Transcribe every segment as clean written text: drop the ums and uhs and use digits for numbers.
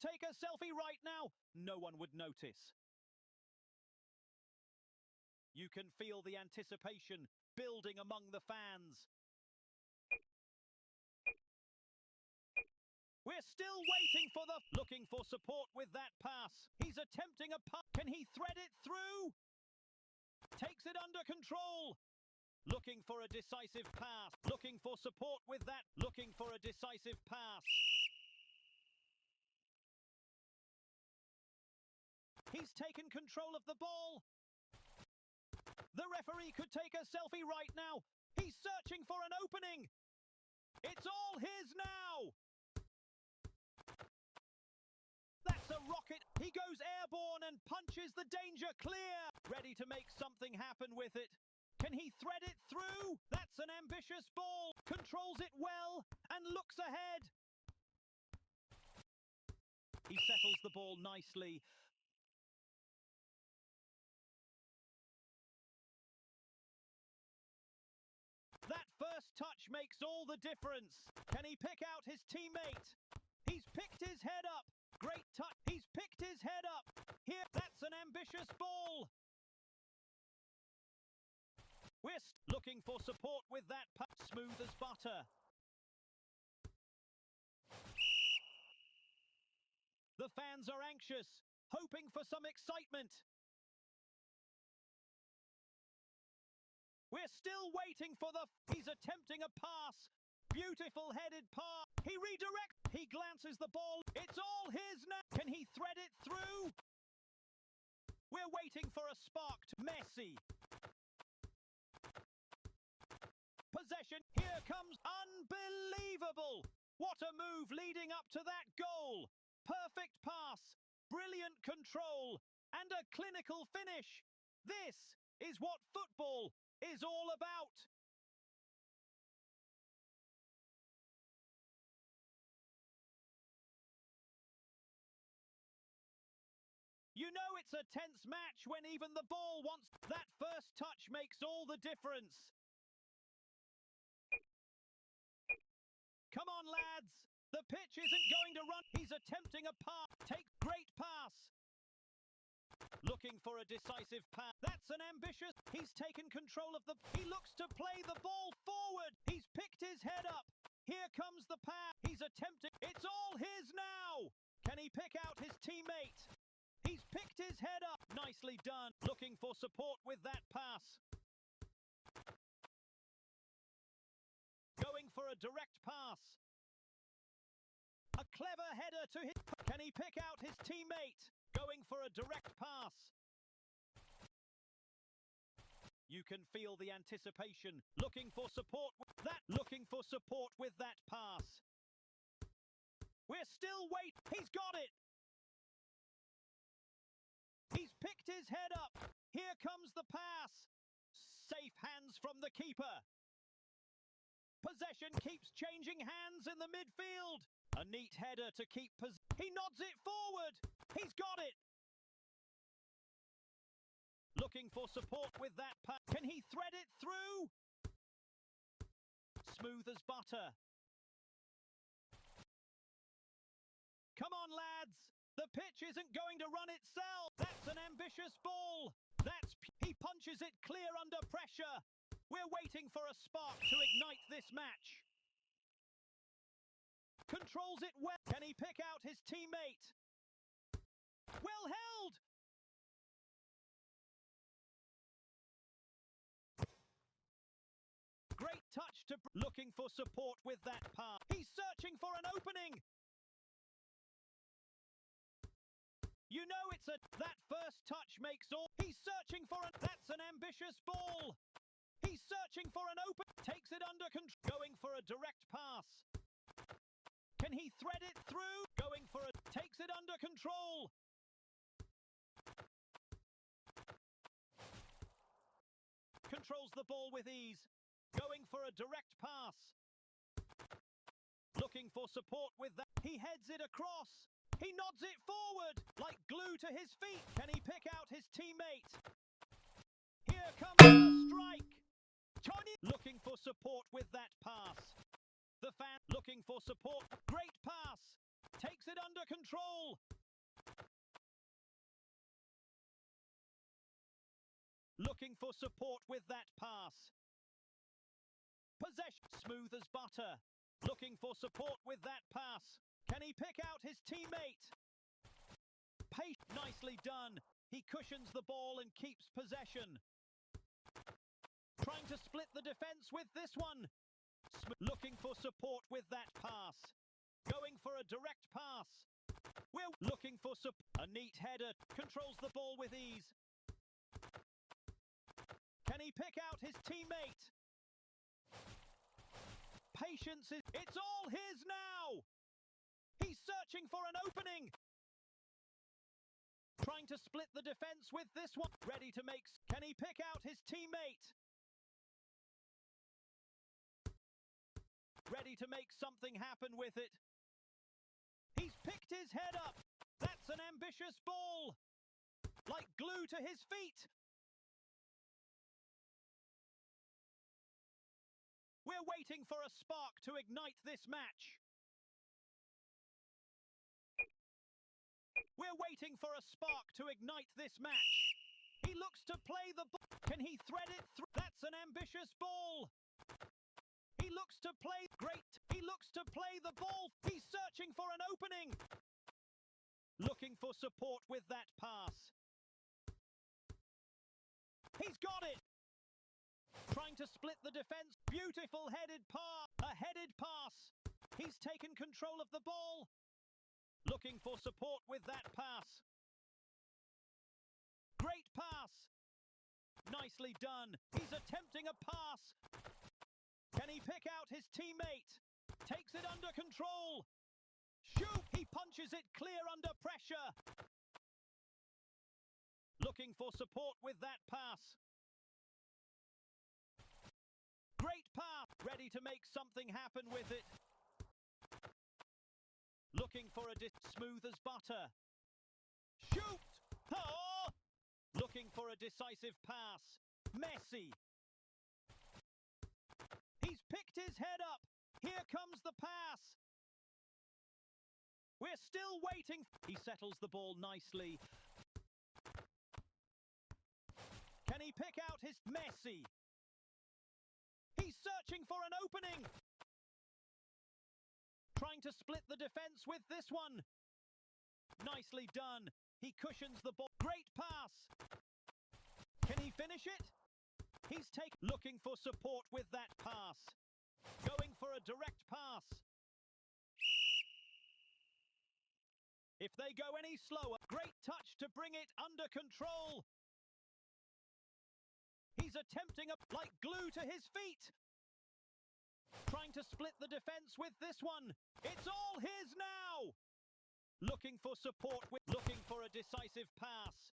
take a selfie right now. No one would notice. You can feel the anticipation building among the fans. We're still waiting for looking for support with that pass. He's attempting a pass. Can he thread it through? Takes it under control. Looking for a decisive pass. Looking for support with that. Looking for a decisive pass. He's taken control of the ball. The referee could take a selfie right now. He's searching for an opening. It's all his now. That's a rocket. He goes airborne and punches the danger clear. Ready to make something happen with it. Can he thread it through? That's an ambitious ball. Controls it well and looks ahead. He settles the ball nicely. That first touch makes all the difference. Can he pick out his teammate? He's picked his head up. Great touch. He's picked his head up. Here, that's an ambitious ball. We're looking for support with that puck. Smooth as butter. The fans are anxious, hoping for some excitement. We're still waiting for he's attempting a pass. Beautiful headed pass. He redirects. He glances the ball. It's all his now. Can he thread it through? We're waiting for a spark. Messi. Possession. Here comes. Unbelievable. What a move leading up to that goal. Perfect pass. Brilliant control. And a clinical finish. This is what football is all about. You know it's a tense match when even the ball wants. That first touch makes all the difference. Come on, lads. The pitch isn't going to run. He's attempting a pass. Take great pass. Looking for a decisive pass. That's an ambitious. He's taken control of he looks to play the ball forward. He's picked his head up. Here comes the pass. He's attempting. It's all his now. Can he pick out his teammate? He's picked his head up. Nicely done. Looking for support with that pass. Going for a direct pass. A clever header to hit. Can he pick out his teammate? Going for a direct pass. You can feel the anticipation. Looking for support with that. Looking for support with that pass. We're still waiting. He's got it. He's picked his head up. Here comes the pass. Safe hands from the keeper. Possession keeps changing hands in the midfield. A neat header to keep he nods it forward. He's got it. Looking for support with that pass. Can he thread it through? Smooth as butter. Come on, lads. The pitch isn't going to run itself. That's an ambitious ball. He punches it clear under pressure. We're waiting for a spark to ignite this match. Controls it well. Can he pick out his teammate? Well held. Great touch to looking for support with that pass. He's searching for an opening. You know it's that first touch makes all. He's searching for that's an ambitious ball. He's searching for an open. Takes it under control. Going for a direct pass. Can he thread it through? Going for takes it under control. Controls the ball with ease. Going for a direct pass. Looking for support with that. He heads it across. He nods it forward like glue to his feet. Can he pick out his teammate? Here comes the strike. Tony looking for support with that pass. The fan looking for support. Great pass. Takes it under control. Looking for support with that pass. Possession. Smooth as butter. Looking for support with that pass. Can he pick out his teammate? Nicely done. He cushions the ball and keeps possession. Trying to split the defense with this one. Looking for support with that pass. Going for a direct pass. We're looking for a neat header. Controls the ball with ease. Can he pick out his teammate? Patience is... It's all his now! He's searching for an opening. Trying to split the defense with this one. Ready to make... Can he pick out his teammate? Ready to make something happen with it. He's picked his head up. That's an ambitious ball. Like glue to his feet. We're waiting for a spark to ignite this match. We're waiting for a spark to ignite this match. He looks to play the ball. Can he thread it through? That's an ambitious ball. He looks to play. Great. He looks to play the ball. He's searching for an opening. Looking for support with that pass. He's got it. Trying to split the defense. Beautiful headed pass. A headed pass. He's taken control of the ball. Looking for support with that pass. Great pass. Nicely done. He's attempting a pass. Can he pick out his teammate? Takes it under control. Shoot! He punches it clear under pressure. Looking for support with that pass. Great pass. Ready to make something happen with it. Looking for a smooth as butter. Shoot! Oh! Looking for a decisive pass. Messi. He's picked his head up. Here comes the pass. We're still waiting. He settles the ball nicely. Can he pick out his Messi? He's searching for an opening. Trying to split the defense with this one. Nicely done. He cushions the ball. Great pass. Can he finish it? He's looking for support with that pass. Going for a direct pass. If they go any slower, great touch to bring it under control. He's attempting like glue to his feet. Trying to split the defense with this one. It's all his now. Looking for support looking for a decisive pass.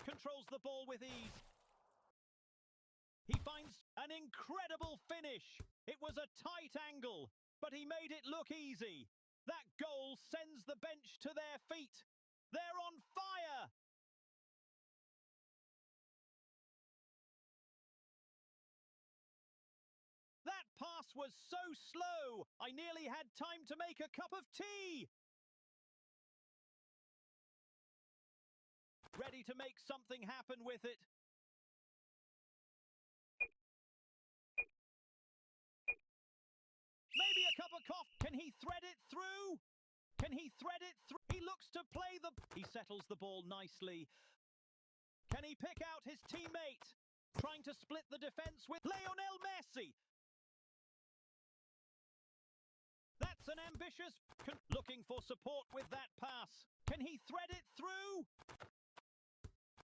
Controls the ball with ease. He finds an incredible finish. It was a tight angle, but he made it look easy. That goal sends the bench to their feet. They're on fire. That pass was so slow, I nearly had time to make a cup of tea. Ready to make something happen with it. Maybe a cup of coffee. Can he thread it through? Can he thread it through? He looks to play the... He settles the ball nicely. Can he pick out his teammate? Trying to split the defense with Lionel Messi. That's an ambitious... Looking for support with that pass. Can he thread it through?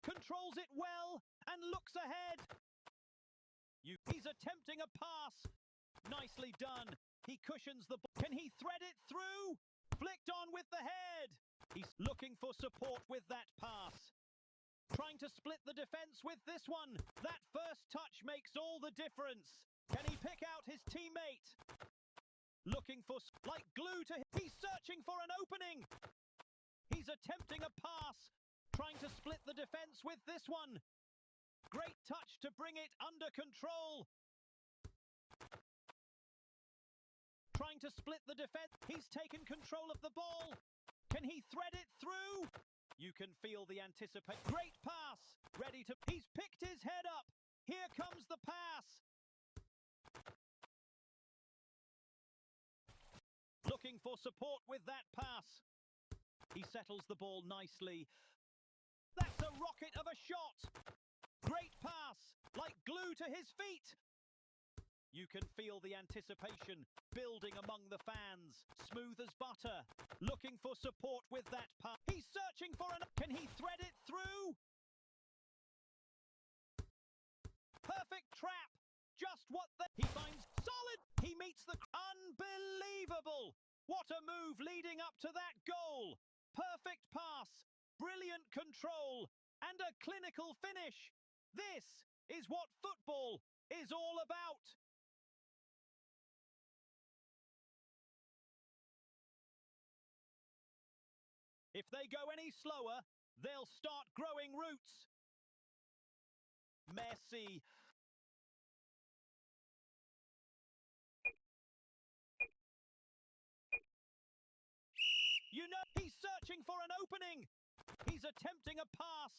Controls it well and looks ahead. He's attempting a pass. Nicely done. He cushions the ball. Can he thread it through? Flicked on with the head. He's looking for support with that pass. Trying to split the defense with this one. That first touch makes all the difference. Can he pick out his teammate? Looking for like glue to him. He's searching for an opening. He's attempting a pass. Trying to split the defense with this one. Great touch to bring it under control. Trying to split the defense. He's taken control of the ball. Can he thread it through? You can feel the anticipation. Great pass. Ready to... He's picked his head up. Here comes the pass. Looking for support with that pass. He settles the ball nicely. That's a rocket of a shot. Great pass. Like glue to his feet. You can feel the anticipation building among the fans. Smooth as butter. Looking for support with that pass. He's searching for an... Can he thread it through? Perfect trap. Just what he finds. Solid. He meets the... Unbelievable. What a move leading up to that goal. Perfect pass. Brilliant control. And a clinical finish. This is what football is all about. If they go any slower, they'll start growing roots. Messi. You know, he's searching for an opening. He's attempting a pass.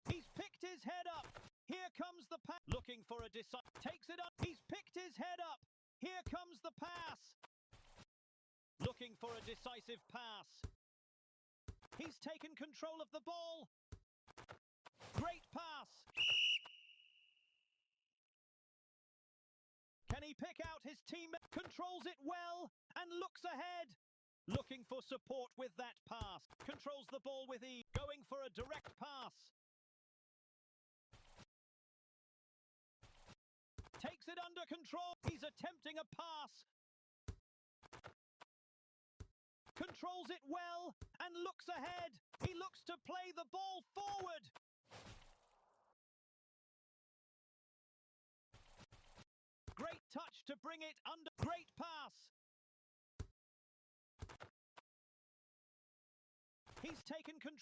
He's picked his head up. Here comes the pass. Looking for a takes it up. He's picked his head up. Here comes the pass. Looking for a decisive pass. He's taken control of the ball. Great pass. Can he pick out his teammate? Controls it well and looks ahead. Looking for support with that pass. Controls the ball with ease. Going for a direct pass. Takes it under control. He's attempting a pass. Controls it well and looks ahead. He looks to play the ball forward. Great touch to bring it under. Great pass. He's taken control.